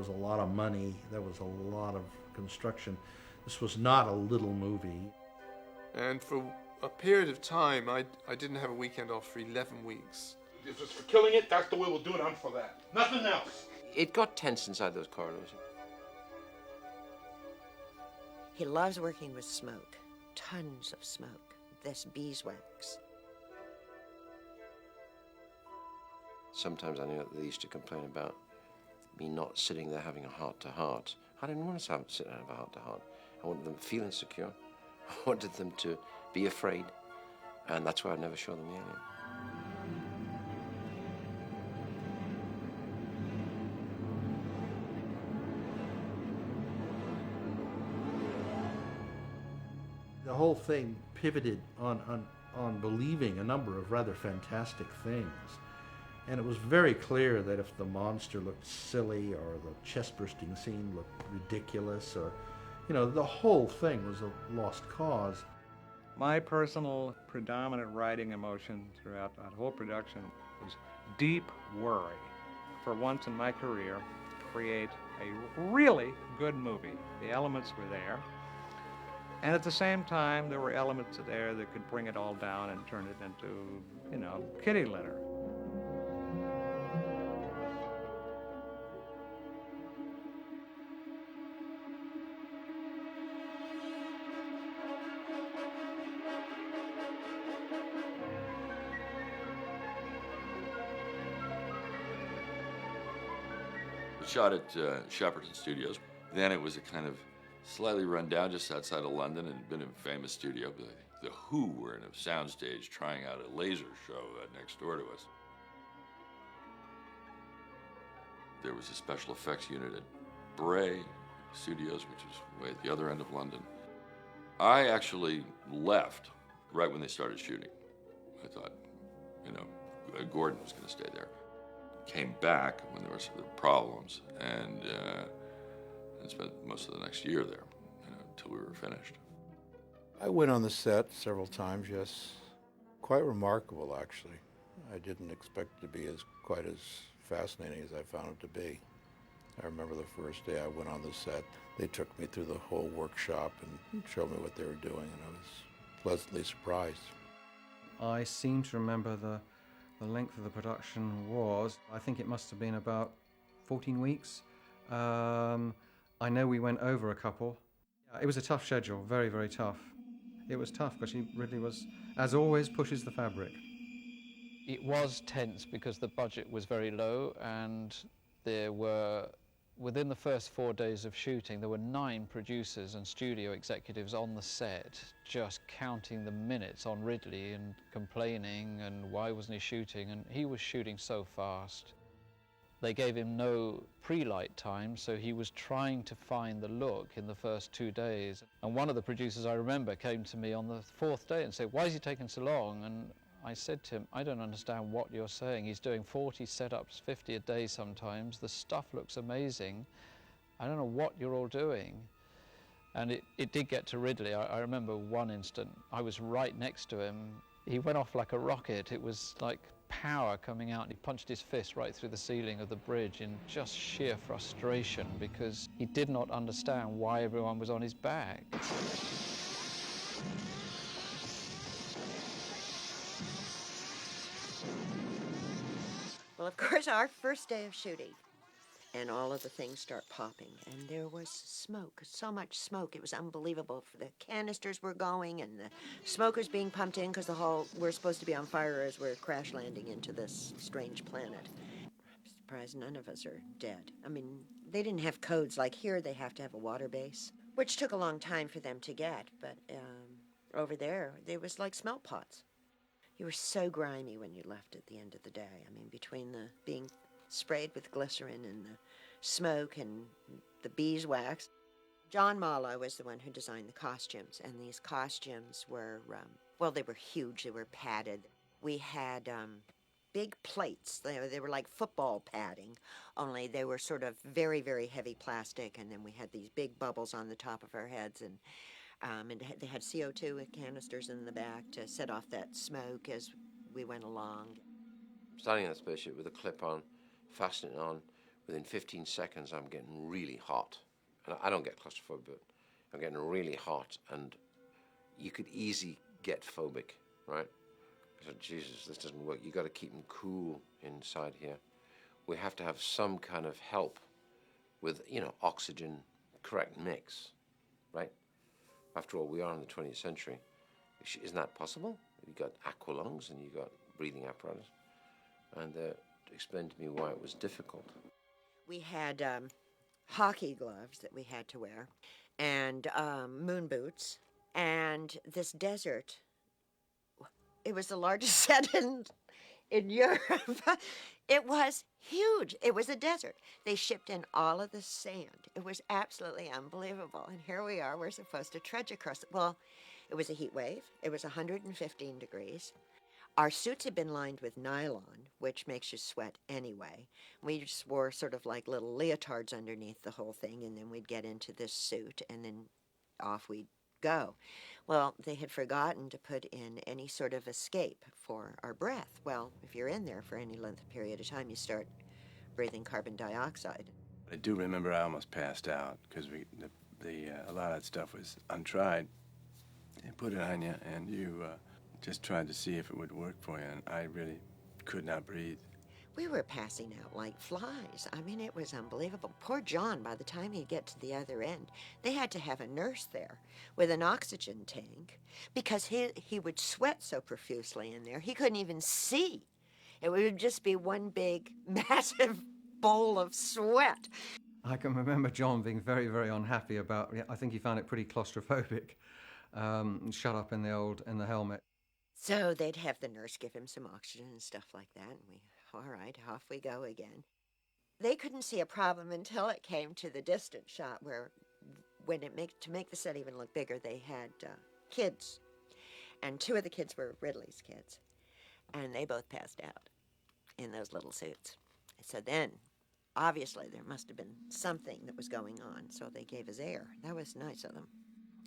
was a lot of money. There was a lot of construction. This was not a little movie. And for a period of time, I didn't have a weekend off for 11 weeks. If it's for killing it, that's the way we'll do it. I'm for that. Nothing else. It got tense inside those corridors. He loves working with smoke. Tons of smoke. This beeswax. Sometimes I know they used to complain about me not sitting there having a heart-to-heart. I didn't want to sit there and have a heart-to-heart. I wanted them to feel insecure. I wanted them to be afraid. And that's why I'd never show them the alien. The whole thing pivoted on believing a number of rather fantastic things. And it was very clear that if the monster looked silly or the chest-bursting scene looked ridiculous or, the whole thing was a lost cause. My personal predominant writing emotion throughout that whole production was deep worry. For once in my career, create a really good movie. The elements were there. And at the same time, there were elements there that could bring it all down and turn it into, kitty litter. Shot at Shepperton Studios. Then it was a kind of slightly run down just outside of London and been a famous studio. But the Who were in a soundstage trying out a laser show next door to us. There was a special effects unit at Bray Studios, which was way at the other end of London. I actually left right when they started shooting. I thought, Gordon was going to stay there. Came back when there were some problems and spent most of the next year there until we were finished. I went on the set several times, yes. Quite remarkable, actually. I didn't expect it to be quite as fascinating as I found it to be. I remember the first day I went on the set, they took me through the whole workshop and showed me what they were doing, and I was pleasantly surprised. I seem to remember the length of the production was, I think it must have been about 14 weeks. I know we went over a couple. It was a tough schedule, very, very tough. It was tough because Ridley was, as always, pushes the fabric. It was tense because the budget was very low, and there were, within the first 4 days of shooting, there were 9 producers and studio executives on the set just counting the minutes on Ridley and complaining and why wasn't he shooting, and he was shooting so fast. They gave him no pre-light time, so he was trying to find the look in the first 2 days. And one of the producers, I remember, came to me on the 4th day and said, "Why is he taking so long?" And I said to him, "I don't understand what you're saying. He's doing 40 setups, 50 a day sometimes. The stuff looks amazing. I don't know what you're all doing." And it did get to Ridley. I remember one instant, I was right next to him. He went off like a rocket. It was like power coming out. He punched his fist right through the ceiling of the bridge in just sheer frustration because he did not understand why everyone was on his back. Well, of course, our first day of shooting, and all of the things start popping, and there was smoke, so much smoke. It was unbelievable. The canisters were going, and the smoke was being pumped in because we're supposed to be on fire as we're crash landing into this strange planet. I'm surprised none of us are dead. I mean, they didn't have codes like here. They have to have a water base, which took a long time for them to get, but over there was like smelt pots. You were so grimy when you left at the end of the day. I mean, between the being sprayed with glycerin and the smoke and the beeswax. John Marlowe was the one who designed the costumes, and these costumes were, they were huge. They were padded. We had big plates. They were like football padding, only they were sort of very, very heavy plastic, and then we had these big bubbles on the top of our heads, and they had CO2 canisters in the back to set off that smoke as we went along. Standing in that spaceship with a clip on, fastening it on within 15 seconds, I'm getting really hot. And I don't get claustrophobic, but I'm getting really hot, and you could easily get phobic, right? I said, Jesus, this doesn't work. You got to keep them cool inside here. We have to have some kind of help with, oxygen, correct mix, right? After all, we are in the 20th century. Isn't that possible? You got aqua lungs and you got breathing apparatus. And explained to me why it was difficult. We had hockey gloves that we had to wear, and moon boots, and this desert. It was the largest set in Europe. It was huge. It was a desert. They shipped in all of the sand. It was absolutely unbelievable. And here we are. We're supposed to trudge across it. Well, it was a heat wave. It was 115 degrees. Our suits had been lined with nylon, which makes you sweat anyway. We just wore sort of like little leotards underneath the whole thing, and then we'd get into this suit, and then off we'd go. Well, they had forgotten to put in any sort of escape for our breath. Well, if you're in there for any length of period of time, you start breathing carbon dioxide. I do remember I almost passed out because a lot of that stuff was untried. They put it on you, and you just tried to see if it would work for you, and I really could not breathe. We were passing out like flies. I mean, it was unbelievable. Poor John, by the time he'd get to the other end, they had to have a nurse there with an oxygen tank because he would sweat so profusely in there, he couldn't even see. It would just be one big, massive bowl of sweat. I can remember John being very, very unhappy about, I think he found it pretty claustrophobic, shut up in the helmet. So they'd have the nurse give him some oxygen and stuff like that, and all right, off we go again. They couldn't see a problem until it came to the distant shot where, to make the set even look bigger, they had kids. And two of the kids were Ridley's kids. And they both passed out in those little suits. So then, obviously, there must have been something that was going on, so they gave us air. That was nice of them.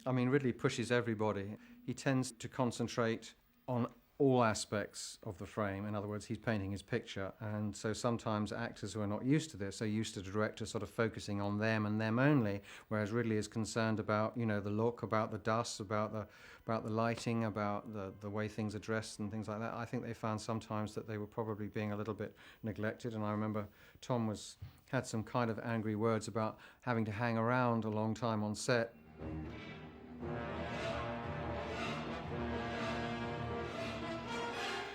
I mean, Ridley pushes everybody. He tends to concentrate on all aspects of the frame. In other words, he's painting his picture. And so sometimes actors who are not used to this are used to the director sort of focusing on them and them only, whereas Ridley is concerned about, the look, about the dust, about the lighting, about the way things are dressed and things like that. I think they found sometimes that they were probably being a little bit neglected. And I remember Tom had some kind of angry words about having to hang around a long time on set.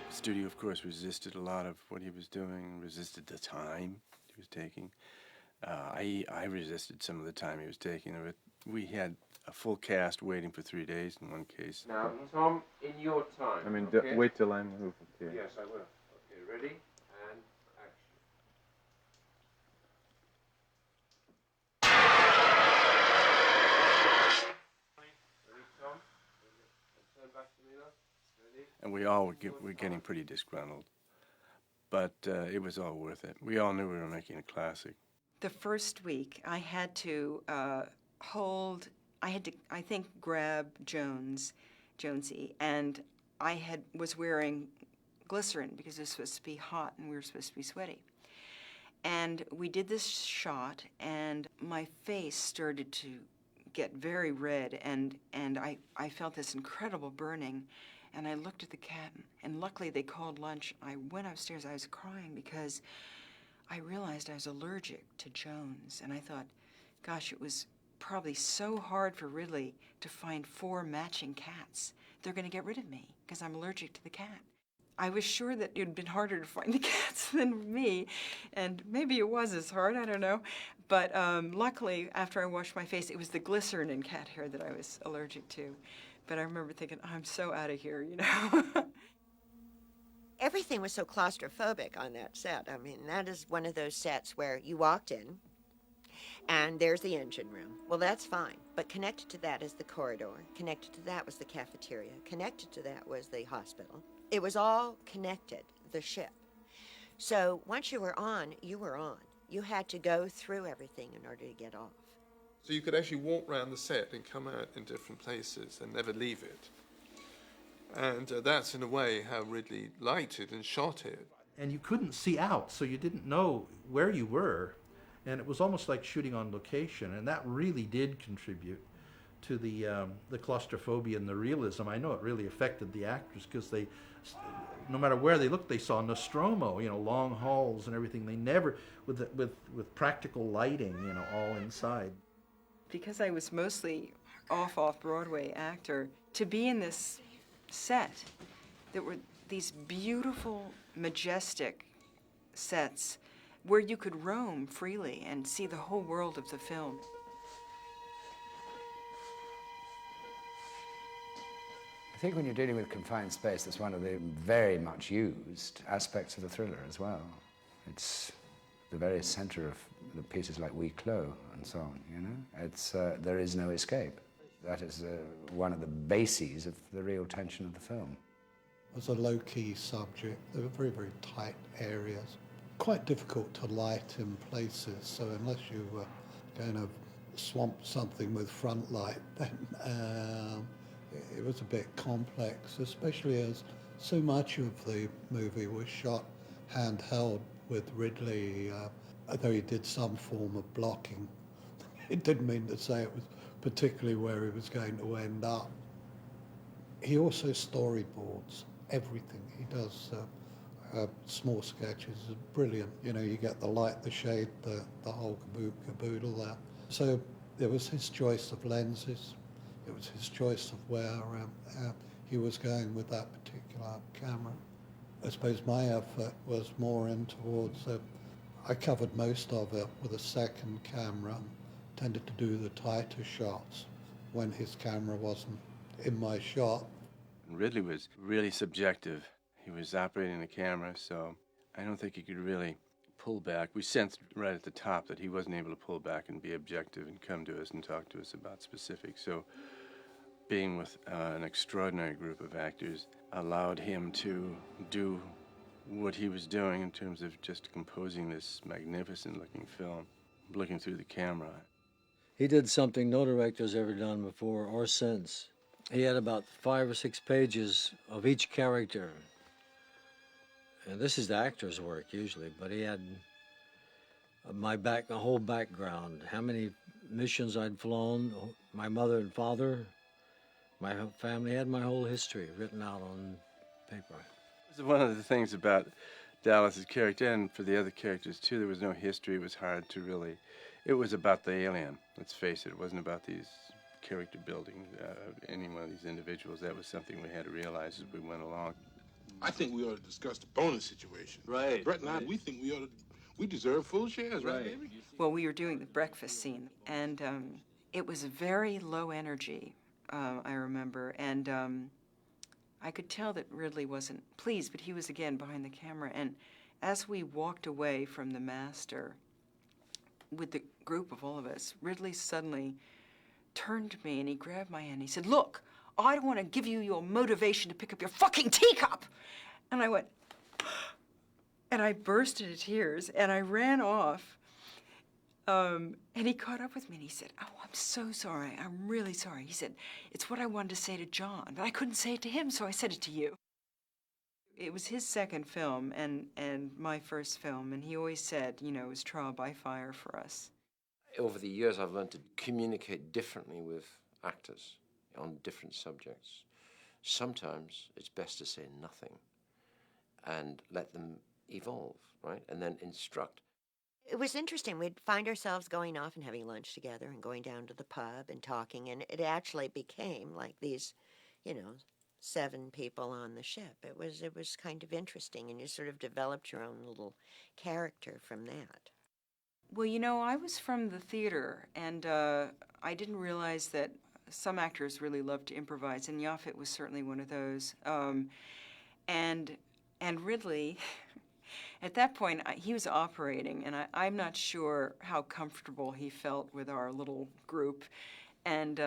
The studio, of course, resisted a lot of what he was doing, resisted the time he was taking. I resisted some of the time he was taking. We had a full cast waiting for 3 days in one case. Now, Tom, in your time. I mean, okay? wait till I'm moving here. Yes, I will. Okay, ready? And action. Ready, Tom? Turn back to me now. Ready? And we all were getting pretty disgruntled. But it was all worth it. We all knew we were making a classic. The first week, I had to I think, grab Jonesy, and I was wearing glycerin because it was supposed to be hot and we were supposed to be sweaty. And we did this shot, and my face started to get very red, and I felt this incredible burning. And I looked at the cat, and luckily they called lunch. I went upstairs. I was crying because I realized I was allergic to Jones. And I thought, gosh, it was probably so hard for Ridley to find 4 matching cats. They're going to get rid of me because I'm allergic to the cat. I was sure that it had been harder to find the cats than me, and maybe it was as hard, I don't know. But luckily, after I washed my face, it was the glycerin in cat hair that I was allergic to. But I remember thinking, I'm so out of here, Everything was so claustrophobic on that set. I mean, that is one of those sets where you walked in, and there's the engine room. Well, that's fine. But connected to that is the corridor. Connected to that was the cafeteria. Connected to that was the hospital. It was all connected, the ship. So once you were on, you were on. You had to go through everything in order to get off. So you could actually walk around the set and come out in different places and never leave it. And that's, in a way, how Ridley liked it and shot it. And you couldn't see out, so you didn't know where you were. and it was almost like shooting on location, and that really did contribute to the claustrophobia and the realism. I know it really affected the actors because they, no matter where they looked, they saw Nostromo, you know, long halls and everything. They never, with practical lighting, you know, all inside. Because I was mostly off-Broadway actor, to be in this set, there were these beautiful, majestic sets where you could roam freely and see the whole world of the film. I think when you're dealing with confined space, that's one of the very much used aspects of the thriller as well. It's the very center of the pieces like We Clo and so on, you know? It's, there is no escape. That is one of the bases of the real tension of the film. It was a low-key subject. There were very, very tight areas. Quite difficult to light in places, so unless you were going to swamp something with front light, then it was a bit complex, especially as so much of the movie was shot handheld with Ridley, though he did some form of blocking. It didn't mean to say it was particularly where he was going to end up. He also storyboards everything. He does small sketches, brilliant. You know, you get the light, the shade, the whole caboodle there. So it was his choice of lenses. It was his choice of where he was going with that particular camera. I suppose my effort was more in towards, I covered most of it with a second camera, tended to do the tighter shots when his camera wasn't in my shot. Ridley was really subjective. He was operating the camera, so I don't think he could really pull back. We sensed right at the top that he wasn't able to pull back and be objective and come to us and talk to us about specifics. So being with an extraordinary group of actors allowed him to do what he was doing in terms of just composing this magnificent-looking film, looking through the camera. He did something no director's ever done before or since. He had about 5 or 6 pages of each character. And this is the actor's work usually, but he had the whole background, how many missions I'd flown, my mother and father, my family, had my whole history written out on paper. This is one of the things about Dallas's character, and for the other characters too, there was no history. It was hard to really, it was about the alien, let's face it. It wasn't about these character building, any one of these individuals. That was something we had to realize as we went along. I think we ought to discuss the bonus situation. Right. Brett and I, we think we deserve full shares, right, baby? Well, we were doing the breakfast scene, and it was very low energy, I remember, and I could tell that Ridley wasn't pleased, but he was again behind the camera, and as we walked away from the master with the group of all of us, Ridley suddenly turned to me and he grabbed my hand. He said, "Look, I don't want to give you your motivation to pick up your fucking teacup." And I went, and I burst into tears and I ran off. And he caught up with me and he said, "Oh, I'm so sorry. I'm really sorry." He said, "It's what I wanted to say to John, but I couldn't say it to him, so I said it to you." It was his second film and my first film, and he always said, you know, it was trial by fire for us. Over the years, I've learned to communicate differently with actors on different subjects. Sometimes it's best to say nothing and let them evolve, right? And then instruct. It was interesting. We'd find ourselves going off and having lunch together and going down to the pub and talking, and it actually became like these, you know, 7 people on the ship. It was kind of interesting, and you sort of developed your own little character from that. Well, you know, I was from the theater, and I didn't realize that some actors really love to improvise, and Yaphet was certainly one of those. And Ridley, at that point, he was operating, and I'm not sure how comfortable he felt with our little group. And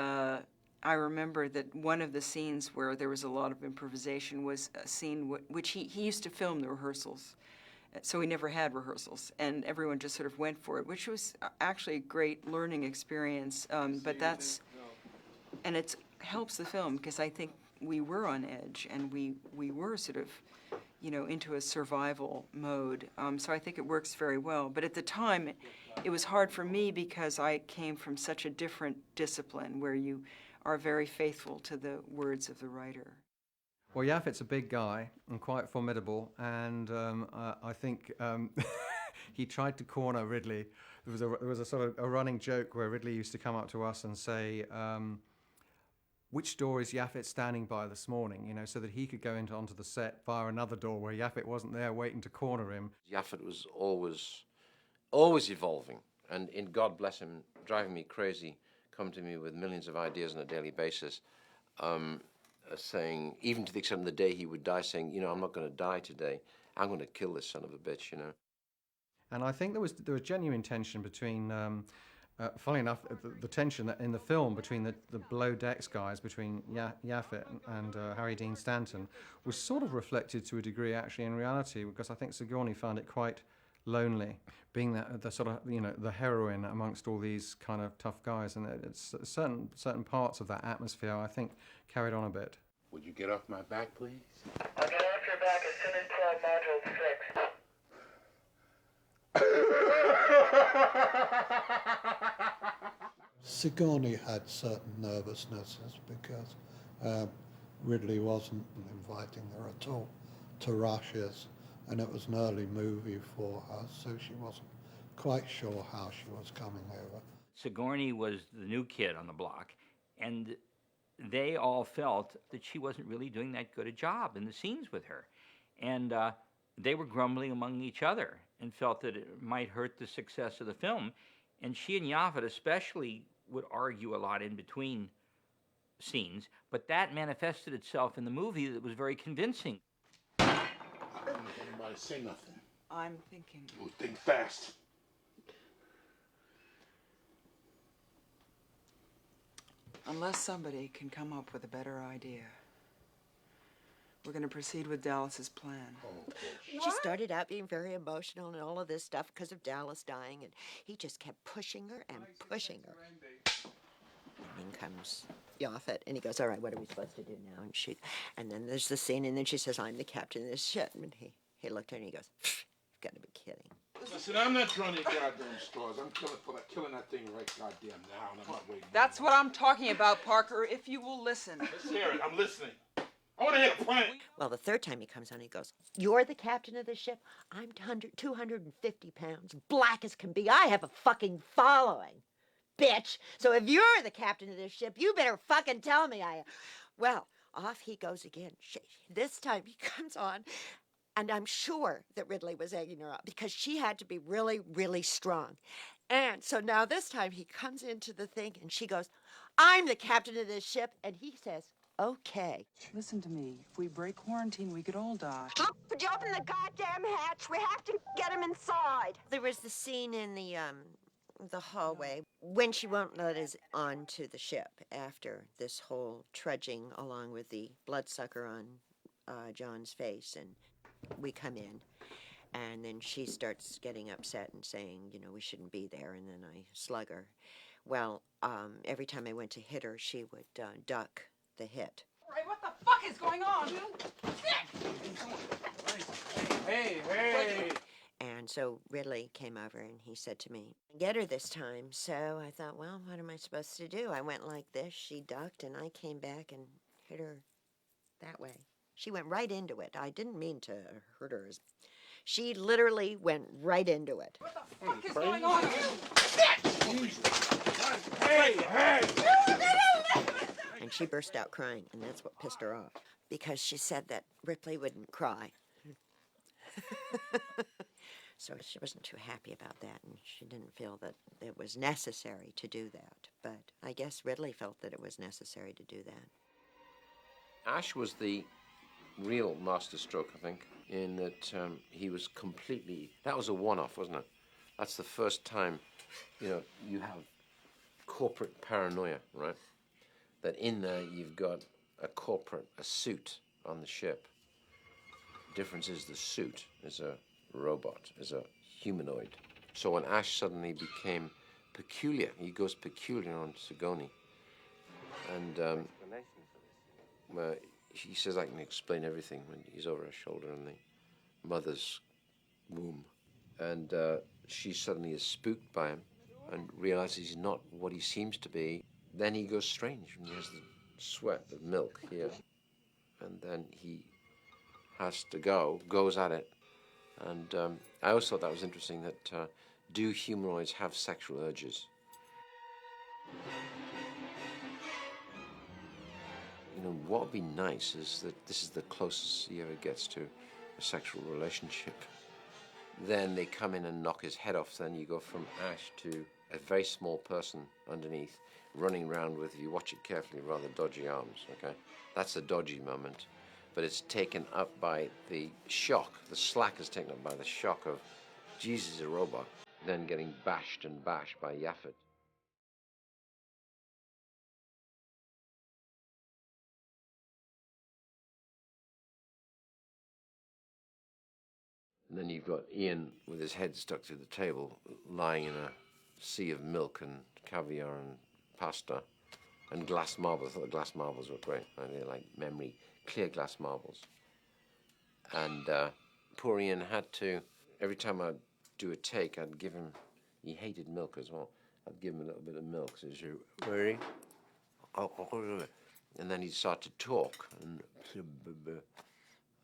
I remember that one of the scenes where there was a lot of improvisation was a scene which he used to film the rehearsals. So he never had rehearsals, and everyone just sort of went for it, which was actually a great learning experience. But that's, and it helps the film because I think we were on edge, and we were sort of, you know, into a survival mode. So I think it works very well. But at the time, it was hard for me because I came from such a different discipline where you are very faithful to the words of the writer. Well, Yaphet's a big guy and quite formidable, and I think he tried to corner Ridley. There was a sort of a running joke where Ridley used to come up to us and say, which door is Yaphet standing by this morning, you know, so that he could go onto the set via another door where Yaphet wasn't there waiting to corner him. Yaphet was always evolving, and in God bless him, driving me crazy, come to me with millions of ideas on a daily basis, saying, even to the extent of the day he would die, saying, you know, I'm not going to die today, I'm going to kill this son of a bitch, you know. And I think there was genuine tension between, funnily enough, the tension that in the film between the below decks guys, between Yaphet and Harry Dean Stanton, was sort of reflected to a degree actually in reality, because I think Sigourney found it quite lonely, being the sort of, you know, the heroine amongst all these kind of tough guys, and it's certain parts of that atmosphere I think carried on a bit. Would you get off my back, please? I'll get off your back as soon as 12 modules 6. Sigourney had certain nervousnesses because Ridley wasn't inviting her at all to Russia's, and it was an early movie for her, so she wasn't quite sure how she was coming over. Sigourney was the new kid on the block, and they all felt that she wasn't really doing that good a job in the scenes with her. And they were grumbling among each other and felt that it might hurt the success of the film. And she and Yaphet especially would argue a lot in between scenes, but that manifested itself in the movie that was very convincing. Anybody say nothing? I'm thinking. Oh, think fast. Unless somebody can come up with a better idea, we're going to proceed with Dallas's plan. She started out being very emotional and all of this stuff because of Dallas dying, and he just kept pushing her and pushing her. And then comes Yaphet, and he goes, all right, what are we supposed to do now? And then there's the scene, and then she says, I'm the captain of this ship. And he looked at her and he goes, you've got to be kidding. Listen, I'm not drawing any goddamn straws. I'm killing that thing right goddamn now, and I'm not waiting. That's what I'm talking about, Parker, if you will listen. Let's hear it. I'm listening. I want to hear the plan. Well, the third time he comes on, he goes, you're the captain of this ship? I'm 250 pounds, black as can be. I have a fucking following, bitch. So if you're the captain of this ship, you better fucking tell me I am. Well, off he goes again. This time he comes on, and I'm sure that Ridley was egging her up because she had to be really, really strong. And so now this time he comes into the thing, and she goes, I'm the captain of this ship. And he says, okay. Listen to me. If we break quarantine, we could all die. Would you open the goddamn hatch? We have to get him inside. There was the scene in the hallway when she won't let us onto the ship after this whole trudging along with the bloodsucker on John's face, and we come in, and then she starts getting upset and saying, you know, we shouldn't be there, and then I slug her. Well, every time I went to hit her, she would duck the hit. Right, what the fuck is going on? Hey! And so Ridley came over and he said to me, get her this time. So I thought, well, what am I supposed to do? I went like this, she ducked, and I came back and hit her that way. She went right into it. I didn't mean to hurt her. She literally went right into it. What the fuck is going on? Hey! And she burst out crying, and that's what pissed her off, because she said that Ripley wouldn't cry. So she wasn't too happy about that, and she didn't feel that it was necessary to do that. But I guess Ridley felt that it was necessary to do that. Ash was the real masterstroke, I think, in that he was completely... That was a one-off, wasn't it? That's the first time, you know, you have corporate paranoia, right? That in there you've got a suit on the ship. Difference is the suit is a robot, is a humanoid. So when Ash suddenly became peculiar, he goes peculiar on Sigourney. And he says I can explain everything when he's over her shoulder, and mother's womb. And she suddenly is spooked by him and realizes he's not what he seems to be. Then he goes strange, and he has the sweat of milk here. And then he has to goes at it. And I always thought that was interesting, that do humanoids have sexual urges? You know, what would be nice is that this is the closest he ever gets to a sexual relationship. Then they come in and knock his head off. Then you go from Ash to a very small person underneath, running around with, if you watch it carefully, rather dodgy arms, okay? That's a dodgy moment. But it's taken up by the shock. The slack is taken up by the shock of, Jesus, a robot. Then getting bashed and bashed by Yaphet. And then you've got Ian with his head stuck to the table, lying in a sea of milk and caviar and pasta and glass marbles. I thought the glass marbles were great. They're like memory, clear glass marbles. And poor Ian had to, every time I'd do a take, I'd give him, he hated milk as well, I'd give him a little bit of milk. So he'd ready? And then he'd start to talk.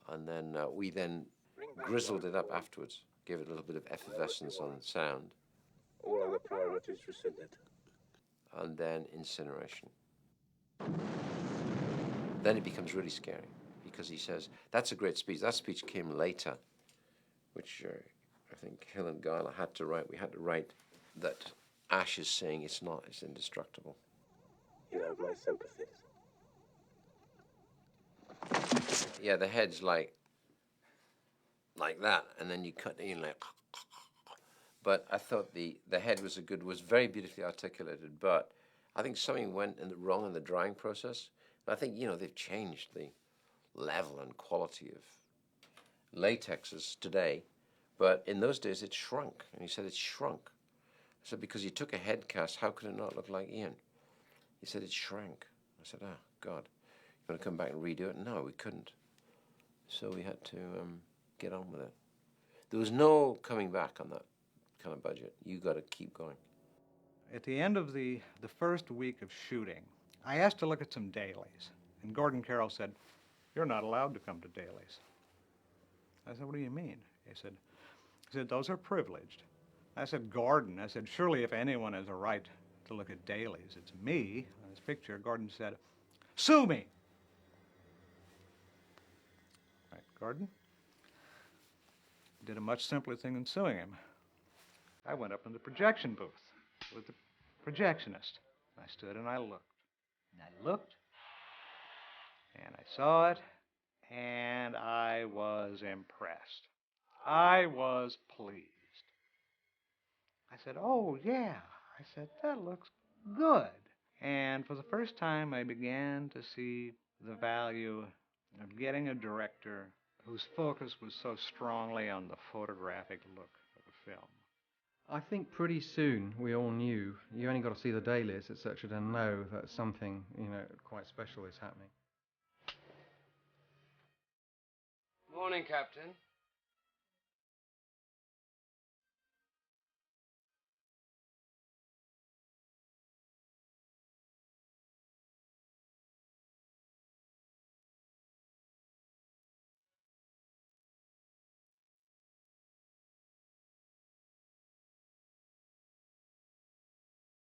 And then we then grizzled it up afterwards, gave it a little bit of effervescence on sound. All other priorities rescinded. And then incineration. Then it becomes really scary, because he says, that's a great speech. That speech came later, which I think Hill and Giler had to write. We had to write that Ash is saying it's indestructible. You have my sympathies. Yeah, the head's like that, and then you cut in like. But I thought the head was very beautifully articulated, but I think something went wrong in the drying process. And I think, you know, they've changed the level and quality of latexes today, but in those days it shrunk. And he said it shrunk. I said, because you took a head cast, how could it not look like Ian? He said it shrank. I said, oh, God, you want to come back and redo it? No, we couldn't. So we had to get on with it. There was no coming back on that kind of budget. You got to keep going. At the end of the first week of shooting, I asked to look at some dailies, and Gordon Carroll said, "You're not allowed to come to dailies." I said, "What do you mean?" He said, "Those are privileged." I said, "Gordon," I said, "surely if anyone has a right to look at dailies, it's me." On his picture, Gordon said, "Sue me." Right, Gordon did a much simpler thing than suing him. I went up in the projection booth with the projectionist. I stood and I looked. And I looked, and I saw it, and I was impressed. I was pleased. I said, "Oh, yeah." I said, "That looks good." And for the first time, I began to see the value of getting a director whose focus was so strongly on the photographic look of the film. I think pretty soon we all knew. You only got to see the dailies, etc., to know that something, quite special is happening. Morning, Captain.